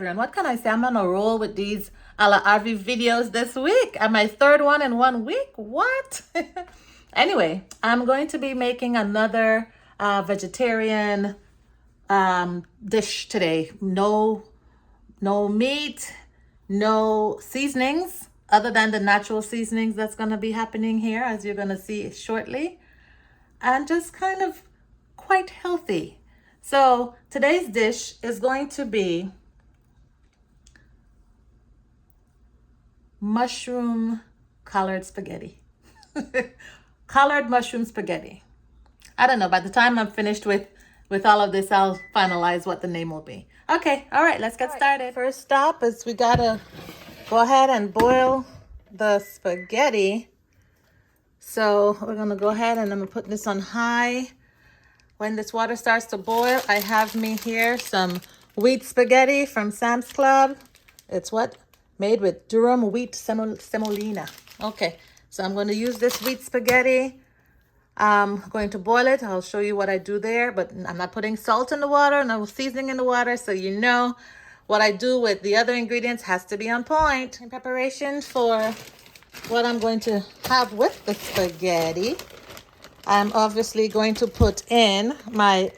everyone. What can I say? I'm on a roll with these A La Arvy videos this week. And my third one in 1 week. What? Anyway, I'm going to be making another vegetarian dish today. No meat, no seasonings other than the natural seasonings that's going to be happening here, as you're going to see shortly, and just kind of quite healthy. So today's dish is going to be mushroom collard spaghetti. Collard mushroom spaghetti. I don't know, by the time I'm finished with all of this, I'll finalize what the name will be. Okay, all right, let's get started. First stop is we gotta go ahead and boil the spaghetti. So we're gonna go ahead and I'm gonna put this on high. When this water starts to boil, I have me here some wheat spaghetti from Sam's Club. It's made with durum wheat semolina. Okay, so I'm going to use this wheat spaghetti. I'm going to boil it. I'll show you what I do there, but I'm not putting salt in the water, no seasoning in the water, so you know what I do with the other ingredients has to be on point. In preparation for what I'm going to have with the spaghetti, I'm obviously going to put in my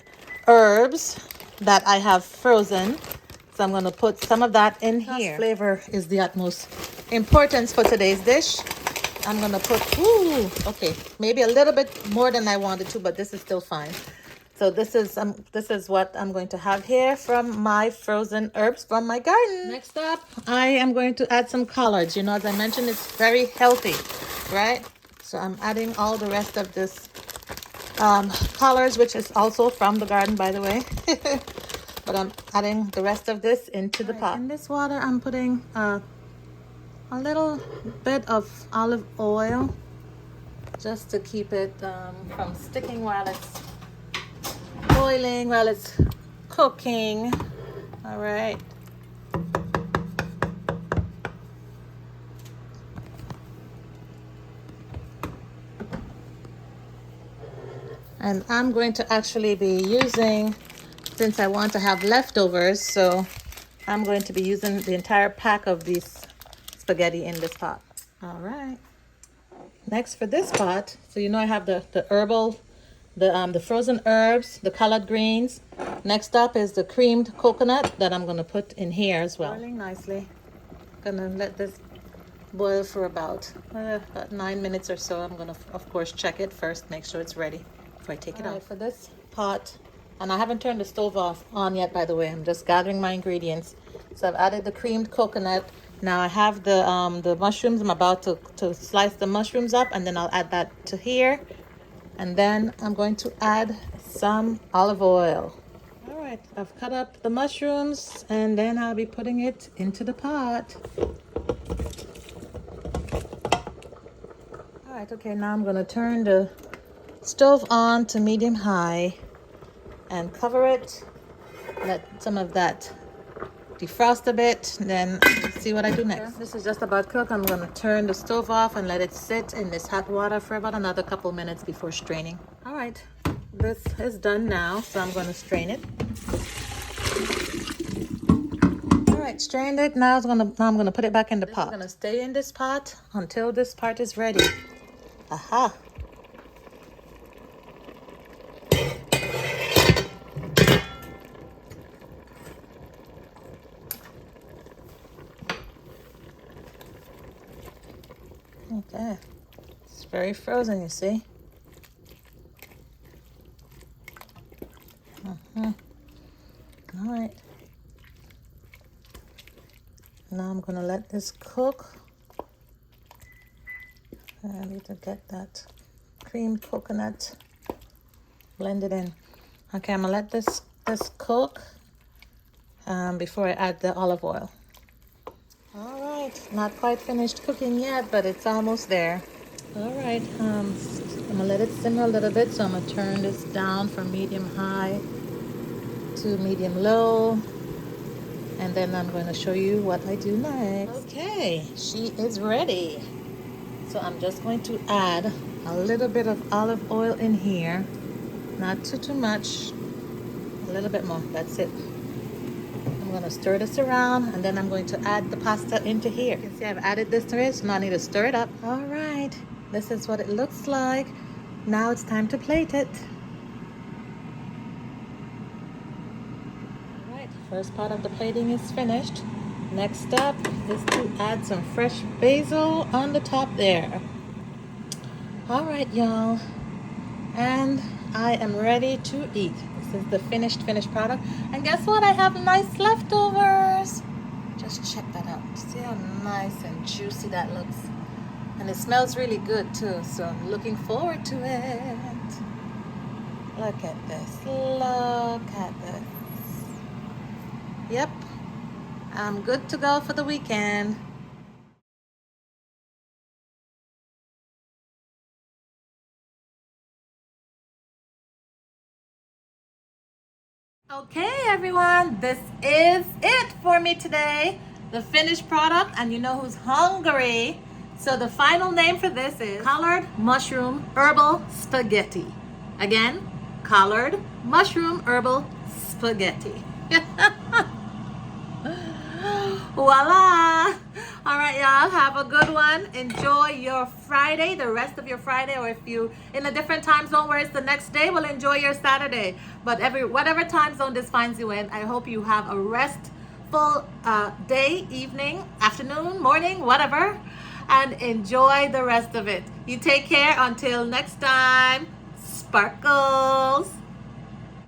herbs that I have frozen. So I'm going to put some of that in here. Flavor is the utmost importance for today's dish. I'm going to put, okay, maybe a little bit more than I wanted to, but this is still fine. So this is what I'm going to have here from my frozen herbs from my garden. Next up, I am going to add some collards. You know, as I mentioned, it's very healthy, right? So I'm adding all the rest of this collards, which is also from the garden, by the way. But I'm adding the rest of this into the pot. In this water, I'm putting a little bit of olive oil just to keep it from sticking while it's boiling, while it's cooking. All right. And I'm going to actually be using, since I want to have leftovers, so I'm going to be using the entire pack of these spaghetti in this pot. All right. Next for this pot, so you know I have the herbal, the frozen herbs, the collard greens. Next up is the creamed coconut that I'm going to put in here as well. Boiling nicely. Gonna let this boil for about 9 minutes or so. I'm gonna, of course, check it first, make sure it's ready before I take it out. For this pot, and I haven't turned the stove on yet, by the way. I'm just gathering my ingredients. So I've added the creamed coconut. Now I have the mushrooms. I'm about to slice the mushrooms up, and then I'll add that to here. And then I'm going to add some olive oil. All right, I've cut up the mushrooms, and then I'll be putting it into the pot. All right, okay, now I'm gonna turn the stove on to medium high and cover it. Let some of that defrost a bit, then see what I do next. This is just about cooked. I'm gonna turn the stove off and let it sit in this hot water for about another couple minutes before straining. All right, this is done now, so I'm gonna strain it. All right, strained it. Now I'm gonna put it back in the pot. It's gonna stay in this pot until this part is ready. Aha. Okay, it's very frozen, you see. All right. Now I'm gonna let this cook. I need to get that creamed coconut blended in. Okay, I'm gonna let this cook before I add the olive oil. All right, not quite finished cooking yet, but it's almost there. All right, I'm gonna let it simmer a little bit, so I'm gonna turn this down from medium high to medium low, and then I'm going to show you what I do next. Okay, she is ready. So I'm just going to add a little bit of olive oil in here, not too much, a little bit more. That's it. I'm going to stir this around, and then I'm going to add the pasta into here. You can see I've added this to it, so now I need to stir it up. All right, this is what it looks like. Now it's time to plate it. All right, first part of the plating is finished. Next step is to add some fresh basil on the top there. All right, y'all, and I am ready to eat. This is the finished product. And guess what? I have nice leftovers. Just check that out. See how nice and juicy that looks? And it smells really good too, so I'm looking forward to it. Look at this. Look at this. Yep. I'm good to go for the weekend. Okay, everyone, this is it for me today. The finished product, and you know who's hungry. So the final name for this is collard mushroom herbal spaghetti. Again, collard mushroom herbal spaghetti. Voila! All right, y'all, have a good one. Enjoy your Friday, the rest of your Friday, or if you in a different time zone where it's the next day, well, enjoy your Saturday. But whatever time zone this finds you in, I hope you have a restful day, evening, afternoon, morning, whatever, and enjoy the rest of it. You take care until next time. Sparkles!